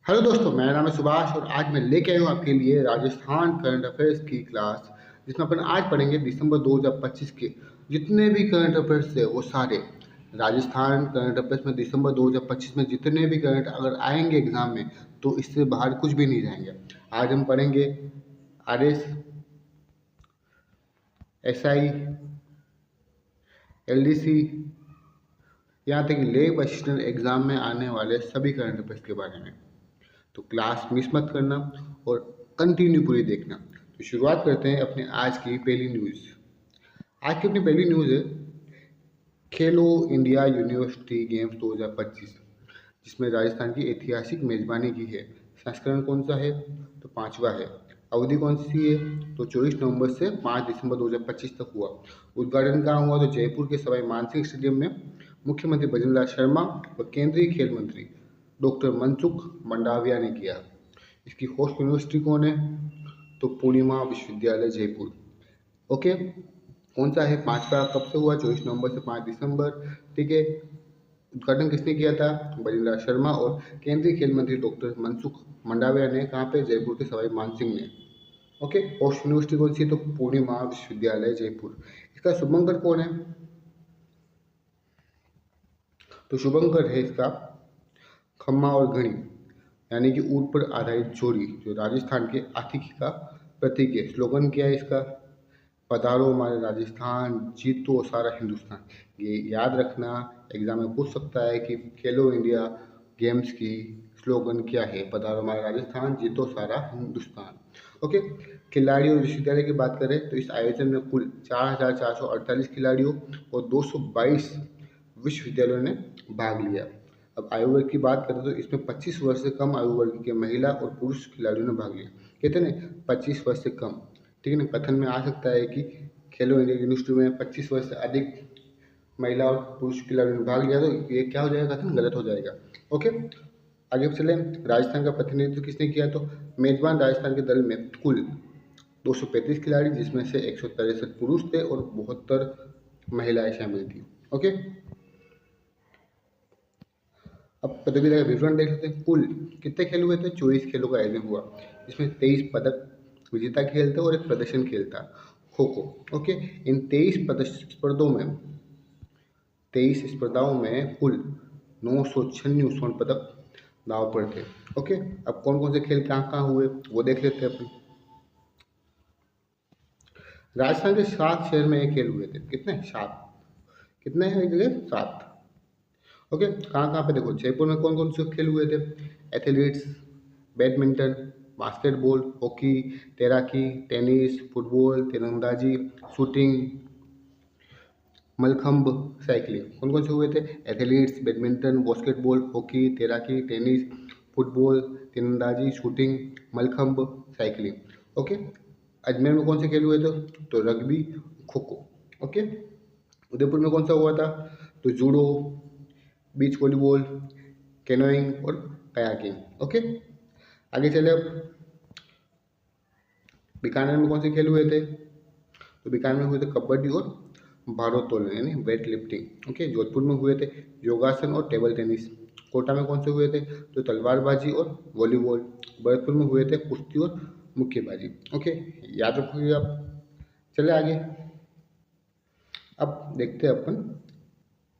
Hello दोस्तों, मेरा नाम है सुभाष और आज मैं लेके आया हूँ आपके लिए राजस्थान करंट अफेयर्स की क्लास, जिसमें अपन आज पढ़ेंगे दिसंबर 2025 के जितने भी करंट अफेयर्स है वो सारे। राजस्थान करंट अफेयर्स में दिसंबर 2025 में जितने भी करंट अगर आएंगे एग्जाम में तो इससे बाहर कुछ भी नहीं जाएंगे। आज हम पढ़ेंगे आरएस, एसआई, एलडीसी, यहाँ तक कि लेब असिस्टेंट एग्जाम में आने वाले सभी करंट अफेयर्स के बारे में। तो क्लास मिस मत करना और कंटिन्यू पूरी देखना। तो शुरुआत करते हैं अपने आज की पहली न्यूज़। आज की अपनी पहली न्यूज़ है खेलो इंडिया यूनिवर्सिटी गेम्स 2025, जिसमें राजस्थान की ऐतिहासिक मेजबानी की है। संस्करण कौन सा है? तो 5वां है। अवधि कौन सी है? तो 24 नवंबर से 5 दिसंबर 2025 तक हुआ। उद्घाटन कहाँ हुआ? तो जयपुर के सवाई मानसिंह स्टेडियम में। मुख्यमंत्री भजनलाल शर्मा और केंद्रीय खेल मंत्री डॉक्टर मनसुख मंडाविया ने किया। इसकी होस्ट यूनिवर्सिटी कौन है? तो पूर्णिमा विश्वविद्यालय जयपुर। ओके, कौन सा है? 5वां कब से हुआ? 24 नवंबर से 5 दिसंबर। ठीक है। उद्घाटन किसने किया था? भजनलाल शर्मा और केंद्रीय खेल मंत्री डॉक्टर मनसुख मंडाविया ने। कहाँ पे? जयपुर के सवाई मानसिंह ने। ओके, होस्ट यूनिवर्सिटी कौन सी है? तो पूर्णिमा विश्वविद्यालय जयपुर। इसका शुभंकर कौन है? तो शुभंकर है इसका खम्मा और घड़ी, यानी कि ऊँट पर आधारित जोड़ी, जो राजस्थान के आतिथ्य का प्रतीक है। स्लोगन क्या है इसका? पधारो हमारे राजस्थान, जीतो सारा हिंदुस्तान। ये याद रखना, एग्जाम में पूछ सकता है कि खेलो इंडिया गेम्स की स्लोगन क्या है? पधारो हमारे राजस्थान, जीतो सारा हिंदुस्तान। ओके, खिलाड़ियों और विश्वविद्यालय की बात करें तो इस आयोजन में कुल 4,448 खिलाड़ियों और 222 विश्वविद्यालयों ने भाग लिया। अब आयु वर्ग की बात करें तो इसमें 25 वर्ष से कम आयु वर्ग के महिला और पुरुष खिलाड़ियों ने भाग लिया। कितने? 25 वर्ष से कम। ठीक है ना। कथन में आ सकता है कि खेलो इंडिया यूनिवर्सिटी में 25 वर्ष से अधिक महिला और पुरुष खिलाड़ियों ने भाग लिया, तो ये क्या हो जाएगा? कथन गलत हो जाएगा। ओके, आगे चले। राजस्थान का प्रतिनिधित्व किसने किया? तो मेजबान राजस्थान के दल में कुल 235 खिलाड़ी, जिसमें से 163 पुरुष थे और 72 महिलाएं शामिल थी। ओके, अब प्रतियोगिता का विवरण देख लेते हैं। कुल कितने खेल हुए थे? 24 खेलों का आयोजन हुआ, जिसमें 23 पदक विजेता खेल थे और एक प्रदर्शन खेल था, खो खो। ओके, इन 23 स्पर्धाओं में कुल 996 स्वर्ण पदक दाव पर थे। ओके, अब कौन कौन से खेल कहाँ कहाँ हुए वो देख लेते हैं अपन। राजस्थान के 7 शहर में ये खेल हुए थे। कितने? 7। कितने हैं एक जगह? 7। ओके, कहाँ कहाँ पे? देखो, जयपुर में कौन कौन से खेल हुए थे? एथलीट्स, बैडमिंटन, बास्केटबॉल, हॉकी, तैराकी, टेनिस, फुटबॉल, तीरंदाजी, शूटिंग, मलखंब, साइकिलिंग। कौन कौन से हुए थे? एथलीट्स, बैडमिंटन, बास्केटबॉल, हॉकी, तैराकी, टेनिस, फुटबॉल, तीरंदाजी, shooting, mallakhamb, cycling. Okay, Ajmer में कौन से खेल हुए थे? तो रग्बी, खो खो। ओके, उदयपुर में कौन सा हुआ था? तो जूडो, बीच वॉलीबॉल, कैनोइंग और कयाकिंग। ओके, आगे चले। अब बीकानेर में कौन से खेल हुए थे? तो बीकानेर में हुए थे कबड्डी और भारोत्तोलन, यानी वेट लिफ्टिंग। ओके, जोधपुर में हुए थे योगासन और टेबल टेनिस। कोटा में कौन से हुए थे? तो तलवारबाजी और वॉलीबॉल। भरतपुर में हुए थे कुश्ती और मुक्केबाजी। ओके, याद रखोगे आप। चले आगे। अब देखते हैं अपन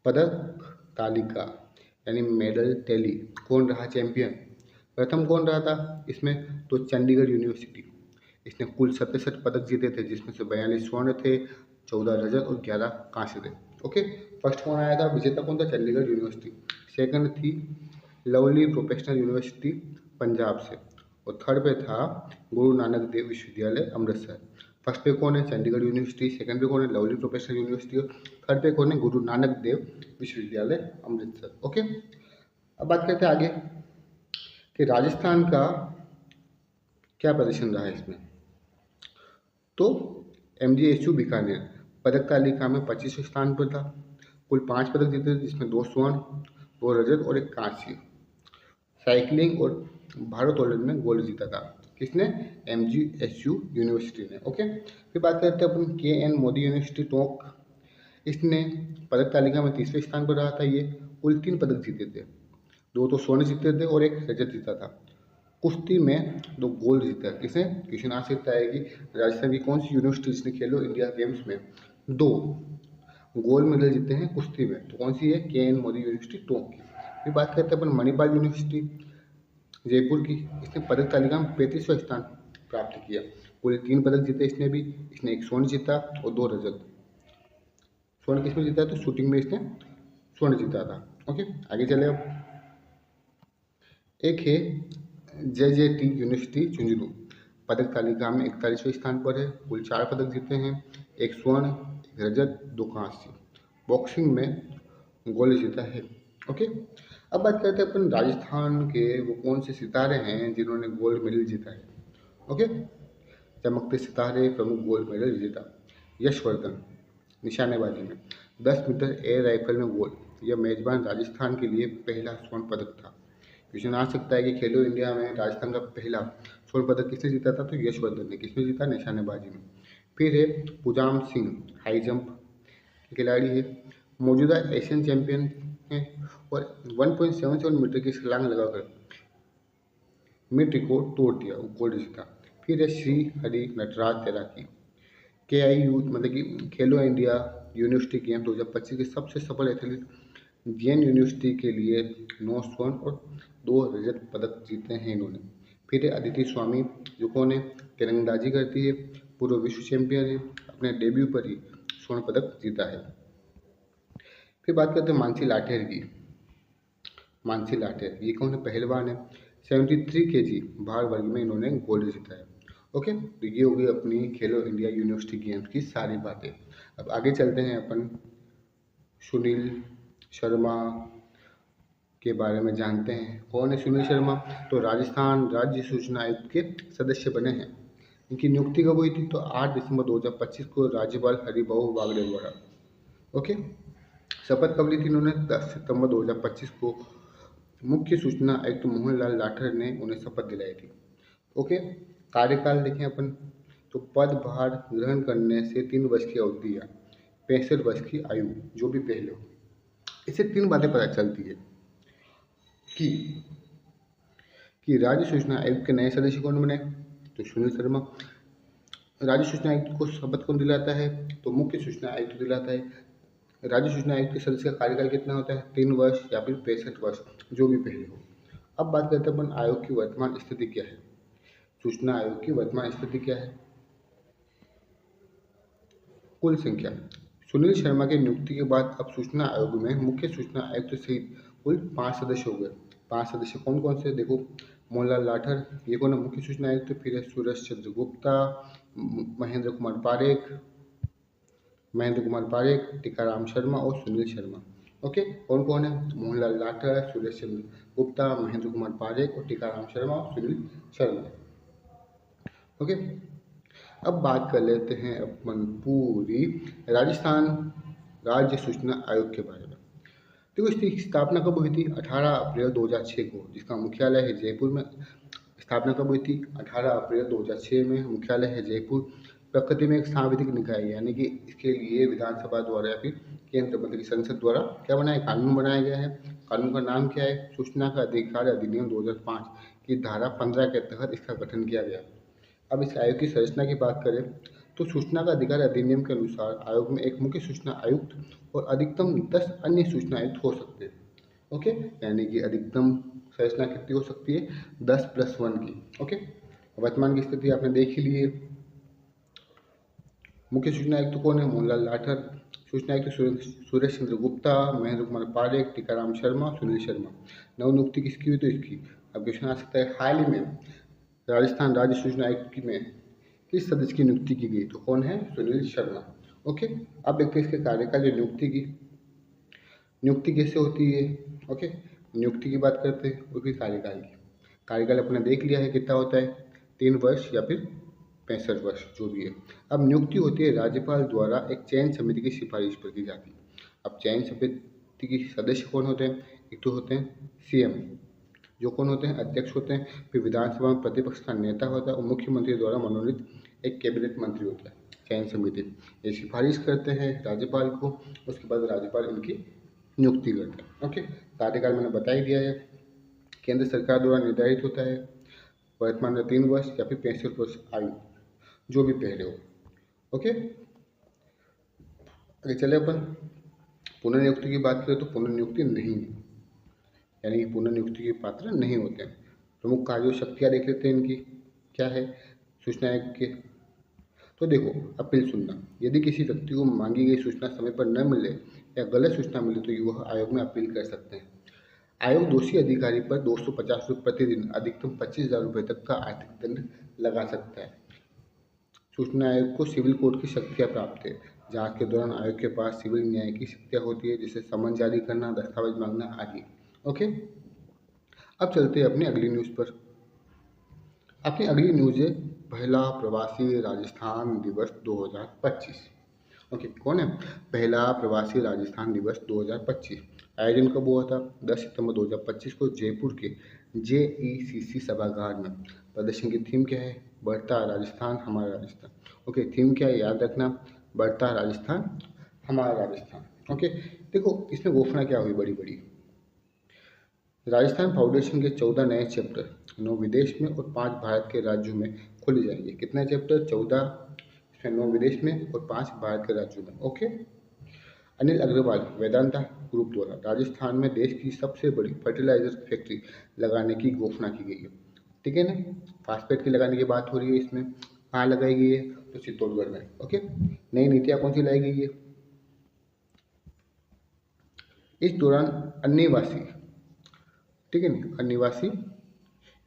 पदक तालिका, यानी मेडल टैली। कौन रहा चैंपियन? प्रथम कौन रहा था इसमें? तो चंडीगढ़ यूनिवर्सिटी। इसने कुल 67 पदक जीते थे, जिसमें से 42 स्वर्ण थे, 14 रजत और 11 कांस्य थे। ओके, फर्स्ट कौन आया था? विजेता कौन था? चंडीगढ़ यूनिवर्सिटी। सेकंड थी लवली प्रोफेशनल यूनिवर्सिटी पंजाब से, और थर्ड पे था गुरु नानक देव विश्वविद्यालय अमृतसर। फर्स्ट पे कौन है? चंडीगढ़ यूनिवर्सिटी। सेकंड पे कौन है? Lovely professional university. और थर्ड पे कौन है? गुरु नानक देव विश्वविद्यालय अमृतसर। ओके, अब बात करते हैं आगे कि राजस्थान का क्या प्रदर्शन रहा है इसमें। तो MGSU बीकानेर पदक तालिका में 25वें स्थान पर था। कुल 5 पदक जीते थे, जिसमें 2 स्वर्ण, 2 रजत और 1 कांस्य। साइकिलिंग और भारोत्तोलन में गोल्ड जीता था। किसने? MGSU यूनिवर्सिटी ने। ओके, फिर बात करते हैं अपन KN मोदी यूनिवर्सिटी टोंक। इसने पदक तालिका में 3वें स्थान पर रहा था। ये कुल 3 पदक जीते थे, 2 तो स्वर्ण जीते थे और 1 रजत जीता था। कुश्ती में 2 गोल्ड जीता है। किसने? क्वेश्चन आ सकता है कि राजस्थान की कौन सी यूनिवर्सिटी जिसने खेलो इंडिया गेम्स में 2 गोल्ड मेडल जीते हैं कुश्ती में, तो कौन सी है? के एन मोदी यूनिवर्सिटी टोंक की। फिर बात करते हैं अपन मणिपाल यूनिवर्सिटी जयपुर की। इसने पदक तालिका में 35वां स्थान प्राप्त किया। कुल 3 पदक जीते इसने भी। इसने 1 स्वर्ण जीता और 2 रजत। स्वर्ण किसमें जीता? तो शूटिंग में इसने स्वर्ण जीता था। ओके, आगे चले अब। एक है JJT यूनिवर्सिटी झुंझुनू। पदक तालिका में 41वें स्थान पर है। कुल 4 पदक जीते हैं, 1 स्वर्ण, 1 रजत, 2 कांस्य। बॉक्सिंग में गोल्ड जीता है। ओके, अब बात करते हैं अपन राजस्थान के वो कौन से सितारे हैं जिन्होंने गोल्ड मेडल जीता है। ओके, चमकते सितारे प्रमुख गोल्ड मेडल विजेता यशवर्धन निशानेबाजी में 10 मीटर एयर राइफल में गोल्ड। यह मेजबान राजस्थान के लिए पहला स्वर्ण पदक था। क्वेश्चन आ सकता है कि खेलो इंडिया में राजस्थान का पहला स्वर्ण पदक किसने जीता था? तो यशवर्धन ने। किसमें जीता? निशानेबाजी में। फिर है पुजाम सिंह, हाई जंप के खिलाड़ी है, मौजूदा एशियन चैंपियन है और 1.77 मीटर की छलांग लगाकर मिड रिकॉर्ड तोड़ दिया, गोल्ड जीता। फिर है श्री हरि नटराज तैराकी, KIU मतलब कि खेलो इंडिया यूनिवर्सिटी गेम 2025 के सबसे सफल एथलीट। जैन यूनिवर्सिटी के लिए 9 स्वर्ण और 2 रजत पदक जीते हैं इन्होंने। फिर है अदिति स्वामी, जो कौन है? तीरंदाजी करती है, पूर्व विश्व चैंपियन है, अपने डेब्यू पर ही स्वर्ण पदक जीता है। फिर बात करते हैं मानसी लाठेर की। मानसी लाठेर ये कौन है? पहलवान है। 73 kg भार वर्ग में इन्होंने गोल्ड जीता है। ओके, तो ये हो गई अपनी खेलो इंडिया यूनिवर्सिटी गेम्स की सारी बातें। अब आगे चलते हैं अपन सुनील शर्मा के बारे में जानते हैं। कौन है सुनील शर्मा? तो राजस्थान राज्य सूचना आयुक्त के सदस्य बने हैं। इनकी नियुक्ति कब हुई थी? तो 8 दिसंबर 2025 को राज्यपाल हरिभाऊ बागड़े द्वारा। ओके, शपथ कब ली थी इन्होंने? 10 सितंबर 2025 को मुख्य सूचना आयुक्त मोहनलाल लाठर ने उन्हें शपथ दिलाई थी। ओके, कार्यकाल देखें अपन तो पदभार ग्रहण करने से 3 वर्ष की अवधि या 65 वर्ष की आयु, जो भी पहले हो। इससे 3 बातें पता चलती है कि राज्य सूचना आयुक्त के नए सदस्य कौन बने? तो सुनील शर्मा। राज्य सूचना आयुक्त को शपथ कौन दिलाता है? तो मुख्य सूचना आयुक्त दिलाता है। राज्य सूचना आयुक्त के सदस्य का कार्यकाल कितना होता है? 3 वर्ष या फिर 65 वर्ष, जो भी पहले हो। अब बात करते हैं अपन आयोग की वर्तमान स्थिति क्या है। सूचना आयोग की वर्तमान स्थिति क्या है? कुल संख्या। सुनील शर्मा की नियुक्ति के बाद अब सूचना आयोग में मुख्य सूचना आयुक्त सहित कुल 5 सदस्य हो गए। 5 सदस्य कौन कौन से? देखो, मोहनलाल लाठर, ये कौन है? मुख्य सूचना आयुक्त। फिर है सुरेश चंद्र गुप्ता, महेंद्र कुमार पारेख, टीकाराम शर्मा और सुनील शर्मा। ओके, कौन कौन है? मोहनलाल लाठर, सुरेश चंद्र गुप्ता, महेंद्र कुमार पारेख और टीकाराम शर्मा और सुनील शर्मा। ओके, अब बात कर लेते हैं अपन पूरी राजस्थान राज्य सूचना आयोग के बारे में। देखो, इसकी स्थापना कब हुई थी? 18 अप्रैल 2006 को, जिसका मुख्यालय है जयपुर में। स्थापना कब हुई थी? 18 अप्रैल 2006 में। मुख्यालय है जयपुर। प्रकृति में एक सांविधिक निकाय है, यानी कि इसके लिए विधानसभा द्वारा या फिर केंद्र मतलब कि संसद द्वारा क्या बनाया? कानून बनाया गया है। कानून का नाम क्या है? सूचना का अधिकार अधिनियम 2005 की धारा 15 के तहत इसका गठन किया गया। अब इस आयोग की संरचना की बात करें तो सूचना का अधिकार अधिनियम के अनुसार आयोग में एक मुख्य सूचना आयुक्त और अधिकतम 10 अन्य सूचना आयुक्त हो सकते हैं। ओके, यानी कि अधिकतम संरचना कितनी हो सकती है? 10+1 की। ओके, वर्तमान की स्थिति आपने देख ही ली है। मुख्य सूचना आयुक्त कौन है? मोहनलाल लाठर। सूचना आयुक्त सुरेश चंद्र गुप्ता, महेंद्र कुमार पारेख, टीकाराम शर्मा, सुनील शर्मा। नवनियुक्ति किसकी हुई? तो इसकी। अब क्वेश्चन आ सकता है हाल ही में राजस्थान राज्य सूचना आयुक्त में किस सदस्य की नियुक्ति की गई? तो कौन है? सुनील शर्मा। ओके, अब देखते हैं इसके कार्यकाल या नियुक्ति की। नियुक्ति कैसे होती है? ओके, नियुक्ति की बात करते हैं और फिर कार्यकाल की। कार्यकाल अपने देख लिया है कितना होता है? 3 वर्ष या फिर 65 वर्ष, जो भी है। अब नियुक्ति होती है राज्यपाल द्वारा एक चयन समिति की सिफारिश पर की जाती है। अब चयन समिति के सदस्य कौन होते हैं? एक तो होते हैं CM, जो कौन होते हैं? अध्यक्ष होते हैं। फिर विधानसभा में प्रतिपक्ष का नेता होता है और मुख्यमंत्री द्वारा मनोनीत एक कैबिनेट मंत्री होता है। चयन समिति ये सिफारिश करते हैं राज्यपाल को, उसके बाद राज्यपाल इनकी नियुक्ति करता है। ओके, कार्यकाल मैंने बता ही दिया है। केंद्र सरकार द्वारा निर्धारित होता है। वर्तमान में 3 वर्ष या फिर 65 वर्ष आयु, जो भी पहले हो। ओके, आगे चले अपन पुनर्नियुक्ति की बात करें तो पुनर्नियुक्ति नहीं है, यानी कि पुनर्नियुक्ति के पात्र नहीं होते हैं। प्रमुख कार्य शक्तियाँ देख लेते हैं इनकी क्या है सूचना आयोग के। तो देखो, अपील सुनना, यदि किसी व्यक्ति को मांगी गई सूचना समय पर न मिले या गलत सूचना मिले तो वह आयोग में अपील कर सकते हैं। आयोग दोषी अधिकारी पर 250 रुपये प्रतिदिन अधिकतम 25,000 रुपये तक का आर्थिक दंड लगा सकता है। सूचना आयोग को सिविल कोर्ट की शक्तियाँ प्राप्त है। जांच के दौरान आयोग के पास सिविल न्याय की शक्तियाँ होती है, जैसे समन जारी करना, दस्तावेज मांगना आदि। ओके, अब चलते हैं अपनी अगली न्यूज़ पर। अपनी अगली न्यूज़ है पहला प्रवासी राजस्थान दिवस 2025। ओके, कौन है पहला प्रवासी राजस्थान दिवस 2025? आयोजन कब हुआ था? 10 सितंबर 2025 को जयपुर के JECC सभागार में। प्रदर्शन की थीम क्या है? बढ़ता राजस्थान हमारा राजस्थान। ओके, थीम क्या है याद रखना, बढ़ता राजस्थान हमारा राजस्थान। ओके, देखो इसमें घोषणा क्या हुई बड़ी बड़ी। राजस्थान फाउंडेशन के 14 नए चैप्टर 9 विदेश में और 5 भारत के राज्यों में खोले जाएंगे। कितने चैप्टर? 14, इसमें 9 विदेश में और 5 भारत के राज्यों में। ओके, अनिल अग्रवाल वेदांता ग्रुप द्वारा राजस्थान में देश की सबसे बड़ी फर्टिलाइजर फैक्ट्री लगाने की घोषणा की गई है। ठीक है ना, फास्फेट की लगाने की बात हो रही है। इसमें कहाँ लगाई गई है? तो चित्तौड़गढ़ में। ओके, नई नीतियाँ कौन सी लाई गई है? इस दौरान अन्यवासी, ठीक है ना, अन्यवासी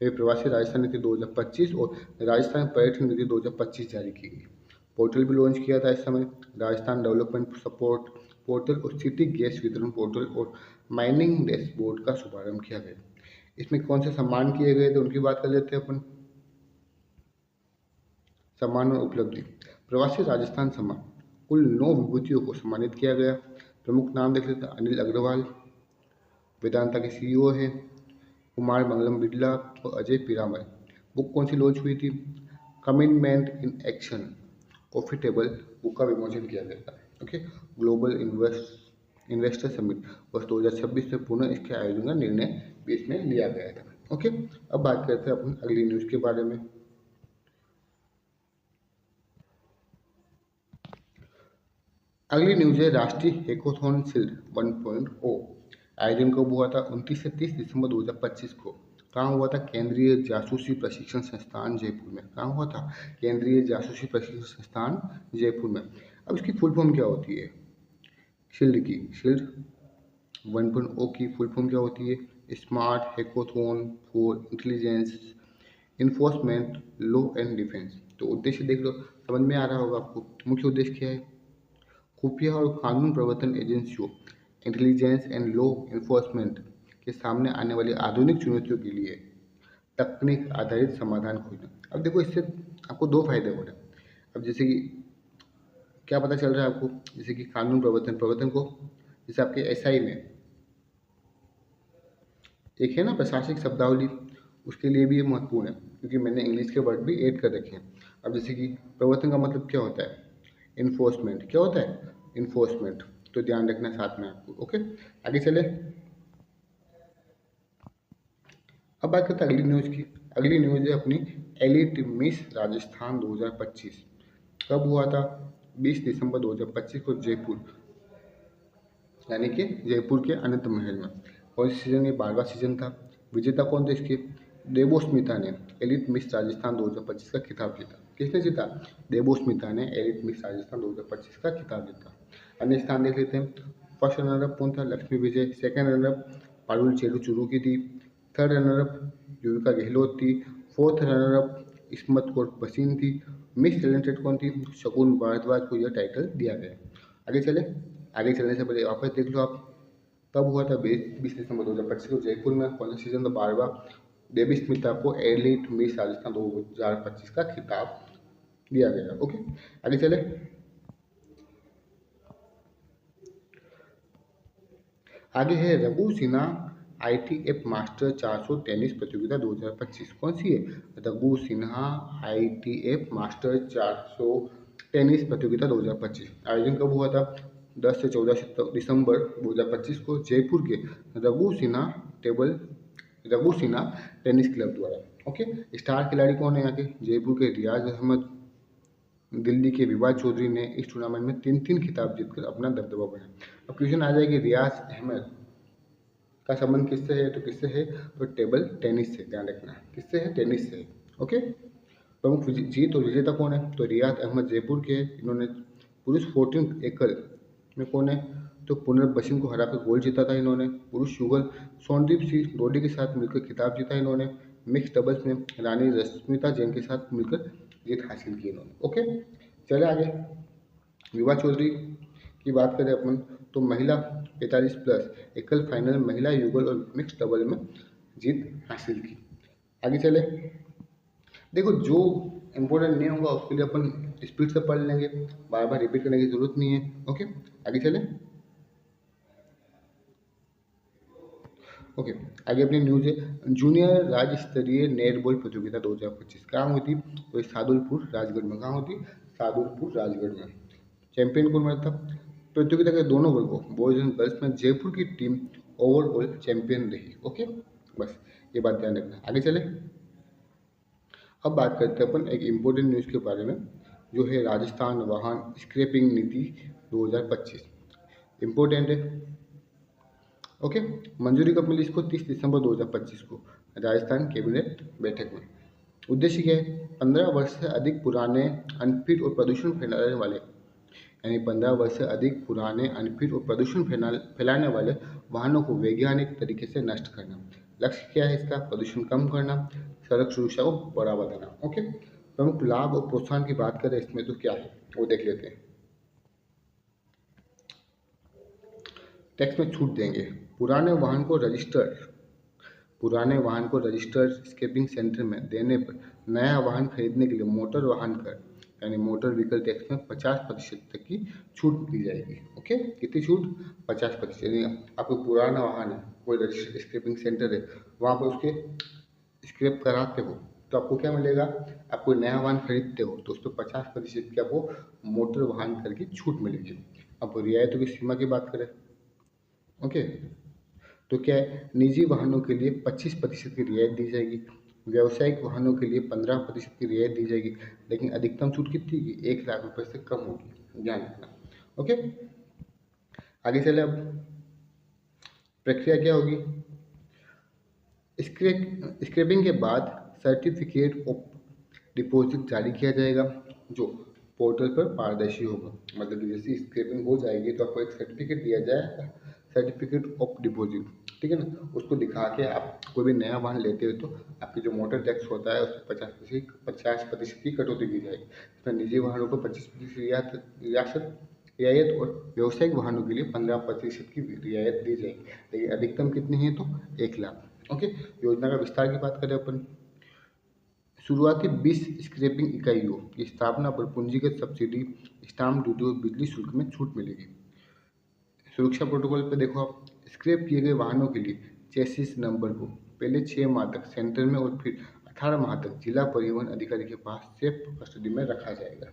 प्रवासी राजस्थान नीति 2025 और राजस्थान पर्यटन नीति 2025 जारी की गई। पोर्टल भी लॉन्च किया था इस समय, राजस्थान डेवलपमेंट सपोर्ट पोर्टल और सिटी गैस वितरण पोर्टल और माइनिंग डैशबोर्ड का शुभारंभ किया गया। इसमें कौन से सम्मान किए गए थे उनकी बात कर लेते हैं अपन। सम्मान और उपलब्धि। प्रवासी राजस्थान सम्मान, कुल 9 विभूतियों को सम्मानित किया गया। प्रमुख नाम देख लेते हैं, अनिल अग्रवाल वेदांता के CEO है, कुमार मंगलम बिरला और अजय पीरामल। बुक कौन सी लॉन्च हुई थी? Commitment in action coffee table book का विमोचन किया गया था। ओके, ग्लोबल इन्वेस्टर समिट वर्ष 2026 में पुनः इसके आयोजन का निर्णय भी इसमें लिया गया था। ओके, अब बात करते हैं अपन अगली न्यूज़ के बारे में। अगली न्यूज़ है राष्ट्रीय हैकाथॉन शील्ड 1.0। आयोजन कब हुआ था? 29 से 30 दिसंबर 2025 को। कहाँ हुआ था? केंद्रीय जासूसी प्रशिक्षण संस्थान जयपुर में। कहाँ हुआ था? केंद्रीय जासूसी प्रशिक्षण संस्थान जयपुर में। अब इसकी फुल फॉर्म क्या होती है? शील्ड 1.0 की फुल फॉर्म क्या होती है? Smart hackathon for intelligence enforcement law and defence. तो उद्देश्य देख लो, समझ में आ रहा होगा आपको। मुख्य उद्देश्य क्या है? खुफिया और कानून प्रवर्तन एजेंसियों, इंटेलिजेंस एंड लॉ इन्फोर्समेंट के सामने आने वाली आधुनिक चुनौतियों के लिए तकनीक आधारित समाधान खोजना। अब देखो, इससे आपको 2 फायदे हो रहे हैं। अब जैसे कि क्या पता चल रहा है आपको, जैसे कि कानून प्रवर्तन को, जैसे आपके SI में एक है ना प्रशासनिक शब्दावली, उसके लिए भी ये महत्वपूर्ण है, क्योंकि मैंने इंग्लिश के वर्ड भी ऐड कर रखे हैं। अब जैसे कि प्रवर्तन का मतलब क्या होता है? इन्फोर्समेंट। क्या होता है? इन्फोर्समेंट। तो ध्यान रखना साथ में आपको। ओके, आगे चले। अब बात करते हैं अगली न्यूज़ की। अगली न्यूज़ है अपनी एलिट मिस राजस्थान 2025। कब हुआ था? 20 दिसंबर 2025 को जयपुर, यानी कि जयपुर के अनंत महल में। कौन सी सीजन? ये 12वां सीजन था। विजेता कौन थे इसके? देवोस्मिता ने एलिट मिस राजस्थान 2025 का खिताब जीता। किसने जीता? देवोस्मिता ने एलिट मिस राजस्थान 2025 का खिताब जीता। अन्य स्थान देख लेते हैं। फर्स्ट रनरअप कौन था? लक्ष्मी विजय। सेकंड रनरअप पारुल चेरू की थी। थर्ड रनरअप युविका गहलोत थी। फोर्थ रनरअप इस्मत कौर भसीन थी। मिस टैलेंटेड कौन थी? शगुन भारद्वाज को यह टाइटल दिया गया। आगे चले। आगे चलने से पहले वापस देख लो आप, कब हुआ था? 20 दिसंबर 2025 को जयपुर में। कौन सा सीजन था? 12वां। देवोस्मिता को एलिट मिस राजस्थान 2025 का खिताब दिया गया। ओके, आगे चले। आगे है Raghu Sinha ITF master 400 tennis प्रतियोगिता 2025। कौन सी है? Raghu Sinha ITF master 400 tennis प्रतियोगिता 2025। आयोजन कब हुआ था? 10 से 14 दिसंबर 2025 को जयपुर के रघु सिन्हा टेनिस क्लब द्वारा। ओके, स्टार खिलाड़ी कौन है यहाँ के? जयपुर के रियाज अहमद, दिल्ली के विवाद चौधरी ने इस टूर्नामेंट में 3 खिताब जीतकर अपना दबदबा बढ़ाया। अब क्वेश्चन आ जाए कि रियाज अहमद का संबंध किससे है? तो किससे है? तो टेबल टेनिस से, ध्यान रखना, किससे है? टेनिस से। ओके, प्रमुख जीत और विजेता कौन है? तो रियाज अहमद जयपुर के, इन्होंने पुरुष 14 एकल में कौन है? तो पुनर्व बशीम को हराकर गोल्ड जीता था इन्होंने। पुरुष युगल सोनदीप सिंह डोडी के साथ मिलकर खिताब जीता इन्होंने। मिक्स डबल्स में रानी रश्मिता जैन के साथ मिलकर जीत हासिल की इन्होंने। ओके, चले आगे। विभा चौधरी की बात करें अपन, तो महिला 45 प्लस एकल फाइनल महिला युगल और मिक्स डबल में जीत हासिल की। आगे चले, देखो जो इम्पोर्टेंट नहीं होगा उसके लिए अपन स्पीड से पढ़ लेंगे, बार बार रिपीट करने की जरूरत नहीं है। ओके, आगे चले। ओके, आगे अपनी न्यूज है, जूनियर राज्य स्तरीय नेटबॉल प्रतियोगिता 2025 कहाँ हुई थी? तो ये सादुलपुर राजगढ़ में। कहाँ होती? सादुलपुर राजगढ़ में। चैंपियन कौन बना था? प्रतियोगिता के दोनों वर्गों बॉयज एंड गर्ल्स में जयपुर की टीम ओवरऑल चैंपियन रही। ओके, बस ये बात ध्यान रखना। आगे चले, अब बात करते हैं अपन एक इम्पोर्टेंट न्यूज़ के बारे में, जो है राजस्थान वाहन स्क्रैपिंग नीति 2025। इम्पोर्टेंट है। ओके, मंजूरी कब मिली इसको? 30 दिसंबर 2025 को राजस्थान कैबिनेट बैठक में। उद्देश्य क्या है? 15 वर्ष से अधिक पुराने अनफिट और प्रदूषण फैलाने वाले, यानी 15 वर्ष से अधिक पुराने अनफिट और प्रदूषण फैलाने वाले वाहनों को वैज्ञानिक तरीके से नष्ट करना। लक्ष्य क्या है इसका? प्रदूषण कम करना, सड़क सुरक्षा को बढ़ावा देना। ओके, प्रमुख लाभ और प्रोत्साहन की बात करें इसमें तो क्या है वो देख लेते हैं। टैक्स में छूट देंगे। पुराने वाहन को रजिस्टर्ड स्क्रैपिंग सेंटर में देने पर नया वाहन खरीदने के लिए मोटर वाहन कर, यानी मोटर व्हीकल टैक्स में 50% तक की छूट दी जाएगी। ओके, कितनी छूट? 50%। यानी आपको पुराना वाहन है, कोई रजिस्टर्ड स्क्रैपिंग सेंटर है, वहाँ पर उसके स्क्रैप कराते हो तो आपको क्या मिलेगा? आप कोई नया वाहन खरीदते हो तो उस पर 50% की आपको मोटर वाहन कर की छूट मिलेगी। अब रियायतों की सीमा की बात करें, ओके, तो क्या है? निजी वाहनों के लिए 25% की रियायत दी जाएगी, व्यावसायिक वाहनों के लिए 15% की रियायत दी जाएगी, लेकिन अधिकतम छूट कितनी की? 1 लाख रुपए से कम होगी, ध्यान रखना। ओके, आगे चले। अब प्रक्रिया क्या होगी? स्क्रैपिंग के बाद सर्टिफिकेट ऑफ डिपॉजिट जारी किया जाएगा, जो पोर्टल पर पारदर्शी होगा। मतलब कि जैसे स्क्रैपिंग हो जाएगी तो आपको एक सर्टिफिकेट दिया जाएगा, सर्टिफिकेट ऑफ डिपॉजिट, ठीक है ना। उसको दिखा के आप कोई भी नया वाहन लेते हो तो आपकी जो मोटर टैक्स होता है उसमें 50% की कटौती की जाएगी। इसमें निजी वाहनों को 25% रियायत और व्यावसायिक वाहनों के लिए 15% की रियायत दी जाएगी, लेकिन अधिकतम कितनी है? तो 1 लाख। ओके, योजना का विस्तार की बात करें अपन, शुरुआती 20 स्क्रैपिंग इकाइयों की स्थापना पर पूंजीगत सब्सिडी, स्टाम्प ड्यूटी और बिजली शुल्क में छूट मिलेगी। सुरक्षा प्रोटोकॉल पे देखो आप, स्क्रैप किए गए वाहनों के लिए चेसिस नंबर को पहले 6 माह तक सेंटर में और फिर 18 माह तक जिला परिवहन अधिकारी के पास सेफ कस्टडी में रखा जाएगा।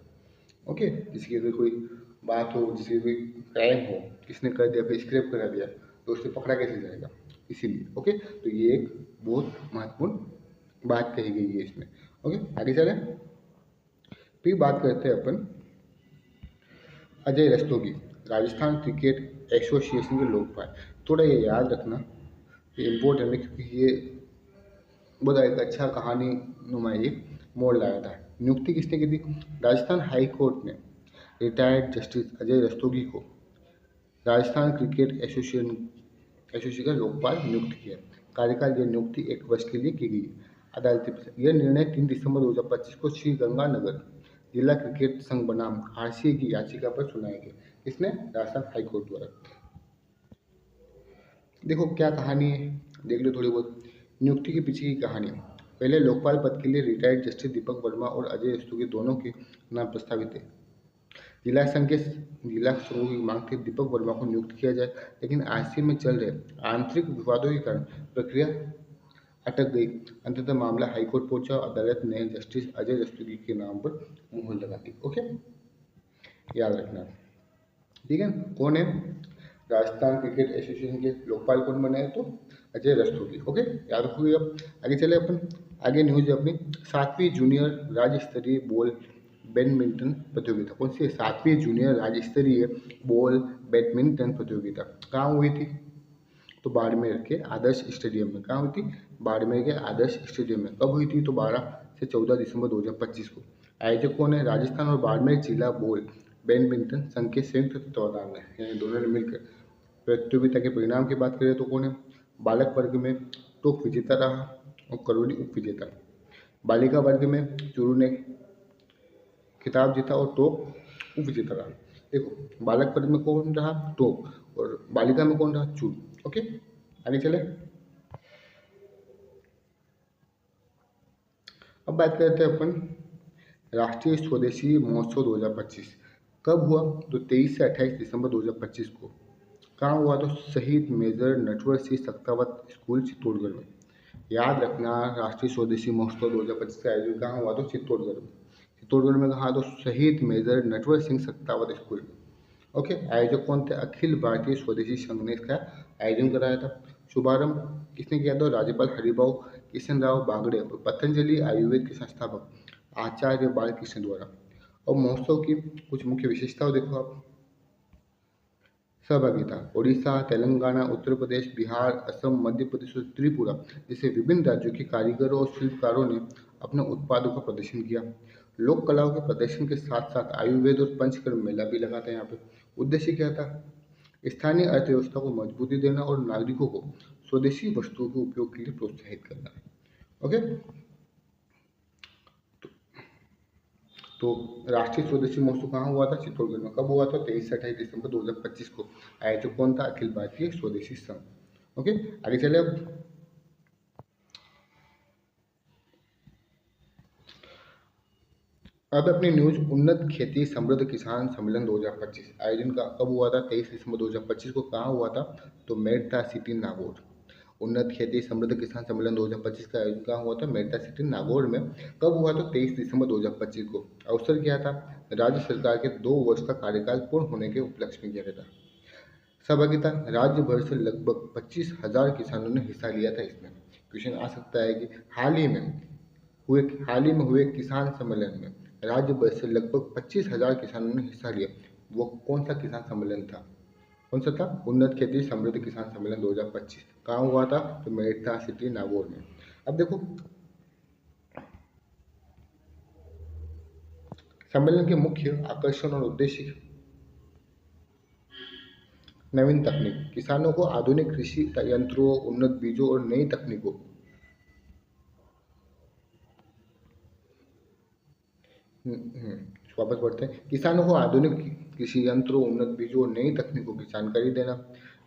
ओके, जिसकी अगर कोई बात हो, जिसकी कोई क्राइम हो, किसने कर दिया फिर स्क्रैप करा दिया तो उससे पकड़ा कैसे जाएगा, इसीलिए। ओके, तो ये एक बहुत महत्वपूर्ण बात कही गई है इसमें। ओके, आगे चले। फिर बात करते हैं अपन अजय रस्तोगी, राजस्थान क्रिकेट एसोसिएशन के लोकपाल। थोड़ा ये याद रखना, ये इम्पोर्टेंट है क्योंकि ये बहुत एक अच्छा कहानी नुमा एक मोड़ लाया था। नियुक्ति किसने की थी? राजस्थान हाई कोर्ट ने रिटायर्ड जस्टिस अजय रस्तोगी को राजस्थान क्रिकेट एसोसिएशन का लोकपाल नियुक्त किया। कार्यकाल यह नियुक्ति 1 वर्ष के लिए की गई। अदालती यह निर्णय 3 दिसंबर 2025 को श्री गंगानगर जिला क्रिकेट संघ बनाम आरसीए की याचिका पर सुनाया गया। इसने राजस्थान हाई कोर्ट द्वारा। देखो क्या कहानी है, देख लो थोड़ी बहुत नियुक्ति के पीछे की कहानी। पहले लोकपाल पद के लिए रिटायर्ड जस्टिस दीपक वर्मा और अजय रस्तोगी दोनों के नाम प्रस्तावित थे। जिला संघों की मांग थी दीपक वर्मा को नियुक्त किया जाए, लेकिन आरसीए में चल रहे आंतरिक विवादों के कारण प्रक्रिया अटक गई। अंततः मामला हाईकोर्ट पहुंचा, अदालत ने जस्टिस अजय रस्तोगी के नाम पर मुहर लगा दी। ओके, याद रखना, ठीक है। कौन है? राजस्थान क्रिकेट एसोसिएशन के लोकपाल कौन बने हैं? तो अजय रस्तोगी। ओके, याद रखोगे। अब आगे चले अपन आगे न्यूज है अपनी 7वीं जूनियर राज्य स्तरीय बॉल बैडमिंटन प्रतियोगिता। कौन सी है? 7वीं जूनियर राज्य स्तरीय बॉल बैडमिंटन प्रतियोगिता कहाँ हुई थी? तो बाड़मेर के आदर्श स्टेडियम में। कहाँ हुई थी? बाड़मेर के आदर्श स्टेडियम में। कब हुई थी? तो 12 से 14 दिसंबर 2025 को। आयोजक कौन है? राजस्थान और बाड़मेर जिला बॉल बैडमिंटन संघ के संयुक्त तत्वाधान में, यानी दोनों ने मिलकर। प्रतियोगिता के परिणाम की बात करें तो कौन है? बालक वर्ग में टॉप विजेता रहा और करौली उप विजेता। बालिका वर्ग में चूरू ने खिताब जीता और टॉप उप विजेता रहा। देखो, बालक वर्ग में कौन रहा? टॉप। और बालिका में कौन रहा? चूरू। ओके, आगे चले। अब बात करते हैं अपन राष्ट्रीय स्वदेशी महोत्सव 2025 कब हुआ? तो 23 से 28 दिसंबर 2025 को। कहाँ हुआ? तो शहीद मेजर नटवर सिंह सक्तावत स्कूल चित्तौड़गढ़ में। याद रखना, राष्ट्रीय स्वदेशी महोत्सव 2025 का आयोजन कहाँ हुआ? तो चित्तौड़गढ़ में। चित्तौड़गढ़ में कहा तो शहीद मेजर नटवर सिंह सक्तावत स्कूल में। ओके, आयोजक कौन थे? अखिल भारतीय स्वदेशी संघ ने इसका आयोजन कराया था। शुभारंभ किसने किया था? राज्यपाल हरिभाऊ किशन राव बागड़े और पतंजलि आयुर्वेद के संस्थापक आचार्य बालकृष्ण द्वारा। और महोत्सव की कुछ मुख्य विशेषताओं देखो आप। सहभागिता ओडिशा, तेलंगाना, उत्तर प्रदेश, बिहार, असम, मध्य प्रदेश और त्रिपुरा जैसे विभिन्न राज्यों के कारीगरों और शिल्पकारों ने अपने उत्पादों का प्रदर्शन किया। लोक कलाओं के प्रदर्शन के साथ साथ आयुर्वेद और पंचकर्म मेला भी लगा था यहाँ पे। उद्देश्य क्या था? स्थानीय अर्थव्यवस्था को मजबूती देना और नागरिकों को स्वदेशी वस्तुओं के उपयोग के लिए प्रोत्साहित करना। ओके, तो राष्ट्रीय स्वदेशी महोत्सव कहाँ हुआ था? चित्तौड़गढ़ में। कब हुआ था? 23 से 28 दिसंबर 2025 को। आयोजक कौन था? अखिल भारतीय स्वदेशी संघ। ओके, आगे चले। अब अपनी न्यूज उन्नत खेती समृद्ध किसान सम्मेलन 2025 आयोजन का कब हुआ था? 23 दिसंबर 2025 को। कहाँ हुआ था? तो मेडता सिटी नागौर। उन्नत खेती समृद्ध किसान सम्मेलन 2025 का आयोजन कहाँ हुआ था? मेडता सिटी नागौर में। कब हुआ? तो 23 दिसंबर 2025 को। अवसर क्या था? राज्य सरकार के 2 वर्ष का कार्यकाल पूर्ण होने के उपलक्ष्य में किया गया था। सहभागिता राज्य भर से लगभग 25,000 किसानों ने हिस्सा लिया था इसमें। क्वेश्चन आ सकता है कि हाल ही में हुए किसान सम्मेलन में राज्य भर से लगभग 25,000 किसानों ने हिस्सा लिया। वो कौन सा किसान सम्मेलन था? कौन सा था? उन्नत खेती समृद्ध किसान सम्मेलन 2025। कहाँ हुआ था? तो मेडता सिटी नागौर में। अब देखो, सम्मेलन के मुख्य आकर्षण और उद्देश्य। नवीन तकनीक किसानों को आधुनिक कृषि यंत्रों, उन्नत बीजों और नई तकनीकों वापस बढ़ते हैं। किसानों को आधुनिक कृषि यंत्रों, उन्नत बीजों और नई तकनीकों की जानकारी देना।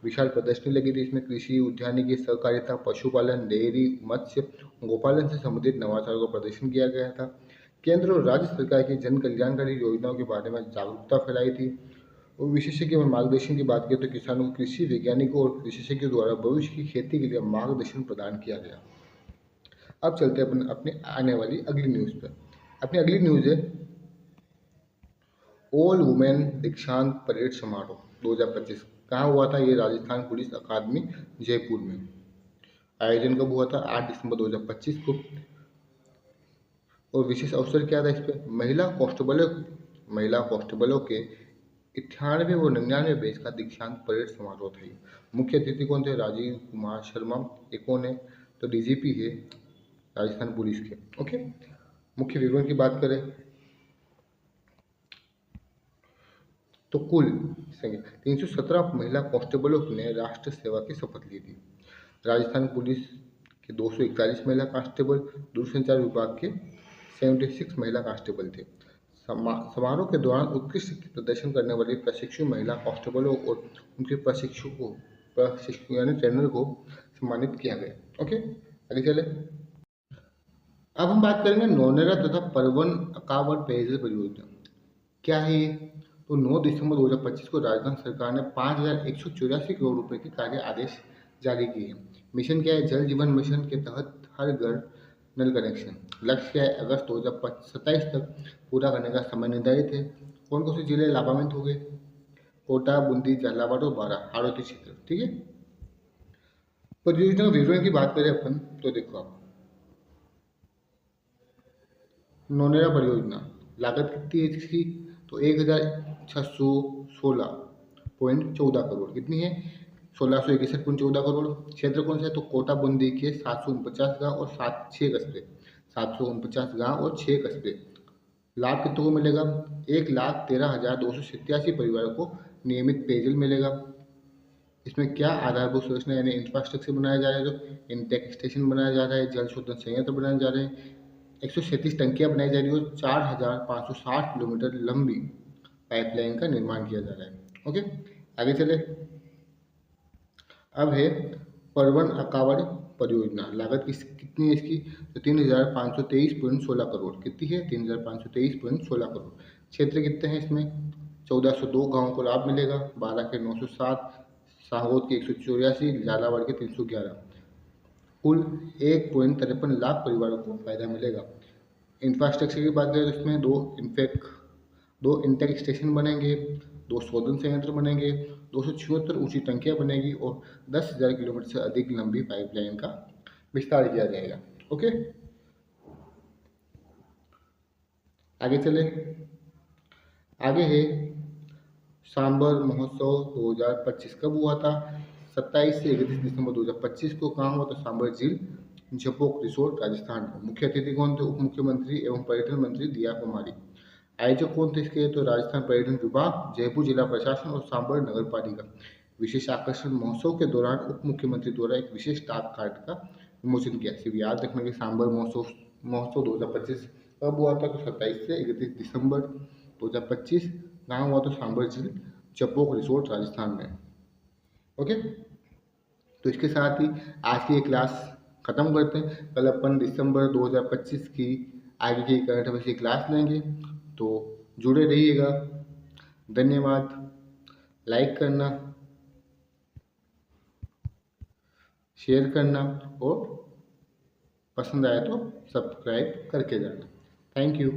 विशाल प्रदर्शनी लगी थी इसमें। कृषि, उद्यानिकी, सहकारिता, पशुपालन, डेयरी, मत्स्य, गोपालन से संबंधित नवाचारों का प्रदर्शन किया गया था। केंद्र और राज्य सरकार की जन कल्याणकारी योजनाओं के बारे में जागरूकता फैलाई थी। और विशेषज्ञ और मार्गदर्शन की बात करें तो किसानों को कृषि वैज्ञानिकों और विशेषज्ञों द्वारा भविष्य की खेती के लिए मार्गदर्शन प्रदान किया गया। अब चलते हैं अपने आने वाली अगली न्यूज़ पर। अपनी अगली न्यूज़ है ऑल वुमेन दीक्षांत परेड समारोह 2025। कहाँ हुआ था? ये राजस्थान पुलिस अकादमी जयपुर में। आयोजन कब हुआ था? 8 दिसंबर 2025 को। और विशेष अवसर क्या था इस पर? महिला कांस्टेबलों के 98 व 99 बैच का दीक्षांत परेड समारोह था ये। मुख्य अतिथि कौन थे? राजीव कुमार शर्मा। ये कौन है? तो डीजीपी है राजस्थान पुलिस के। ओके, मुख्य विवरण की बात करें तो कुल 317 महिला कांस्टेबलों ने राष्ट्र सेवा की शपथ ली थी। राजस्थान पुलिस के 241 महिला कांस्टेबल, दूरसंचार विभाग के 76 महिला कांस्टेबल थे। समारोह के दौरान उत्कृष्ट प्रदर्शन करने वाली प्रशिक्षु महिला कांस्टेबलों और उनके प्रशिक्षु यानी ट्रेनर को सम्मानित किया गया। ओके, आगे चले। अब हम बात करेंगे नौनेरा तथा परवन अकावर पेयजल परियोजना। क्या है ये? तो 9 दिसंबर 2025 को राजस्थान सरकार ने 5,184 करोड़ रुपए के कार्य आदेश जारी किए हैं। मिशन क्या है? जल जीवन मिशन के तहत हर घर नल कनेक्शन। लक्ष्य क्या है? अगस्त 2027 तक पूरा करने का समय निर्धारित है। कौन कौन से जिले लाभान्वित हो गए? कोटा, बूंदी, झालावाड़ और बारां हाड़ौती क्षेत्र। ठीक है, परियोजना विवरण की बात करें अपन तो देखो आप नोनेरा परियोजना, लागत कितनी है इसकी? तो 1616.14 करोड़। कितनी है? 1661.14 करोड़। क्षेत्र कौन सा है? तो कोटा बूंदी के 749 गाँव और 6 कस्बे, 749 गाँव और 6 कस्बे। लाभ कितनों को मिलेगा? 1,13,287 परिवारों को नियमित पेयजल मिलेगा। इसमें क्या आधारभूत संरचना यानी इंफ्रास्ट्रक्चर बनाया जा रहा है? जो इंटेक स्टेशन बनाया जा रहा है, जल शोधन संयंत्र बनाए जा रहे हैं, 137 टंकियां बनाई जा रही है और 4,560 किलोमीटर लंबी पाइपलाइन का निर्माण किया जा रहा है। ओके, आगे चले। अब है परवन अकावड़ परियोजना, लागत कितनी है इसकी? तो 3,523.16 करोड़। कितनी है? 3,523.16 करोड़। क्षेत्र कितने हैं इसमें? 1,402 गाँवों को लाभ मिलेगा, 12 के 907, सांगोद के 184, झालावाड़ के 311, कुल 1.53 लाख परिवारों को फायदा मिलेगा। इंफ्रास्ट्रक्चर की बात करें तो इसमें दो इंटेक स्टेशन बनेंगे, 2 शोधन संयंत्र बनेंगे, 276 ऊंची टंकियां बनेगी और 10,000 किलोमीटर से अधिक लंबी पाइपलाइन का विस्तार किया जाएगा। ओके, आगे चले। आगे है सांबर महोत्सव 2025 कब हुआ था? 27 से 31 दिसंबर 2025 को। कहाँ हुआ? तो सांबर झील, जपोक रिसोर्ट, राजस्थान में। मुख्य अतिथि कौन थे? उप मुख्यमंत्री एवं पर्यटन मंत्री दिया कुमारी। आयोजक कौन थे इसके? तो राजस्थान पर्यटन विभाग, जयपुर जिला प्रशासन और सांबर नगर पालिका। विशेष आकर्षण महोत्सव के दौरान उप मुख्यमंत्री द्वारा एक विशेष डाक कार्ड का विमोचन किया। सिर्फ याद रखना कि सांबर महोत्सव 2025 कब हुआ था? तो 27 से 31 दिसंबर 2025। कहाँ हुआ? तो सांबर झील, जपोक रिसोर्ट, राजस्थान में। ओके, तो इसके साथ ही आज की ये क्लास खत्म करते हैं। कल अपन दिसंबर 2025 की आगे की करंट अफेयर्स की क्लास लेंगे, तो जुड़े रहिएगा। धन्यवाद। लाइक करना, शेयर करना और पसंद आए तो सब्सक्राइब करके जाना। Thank you.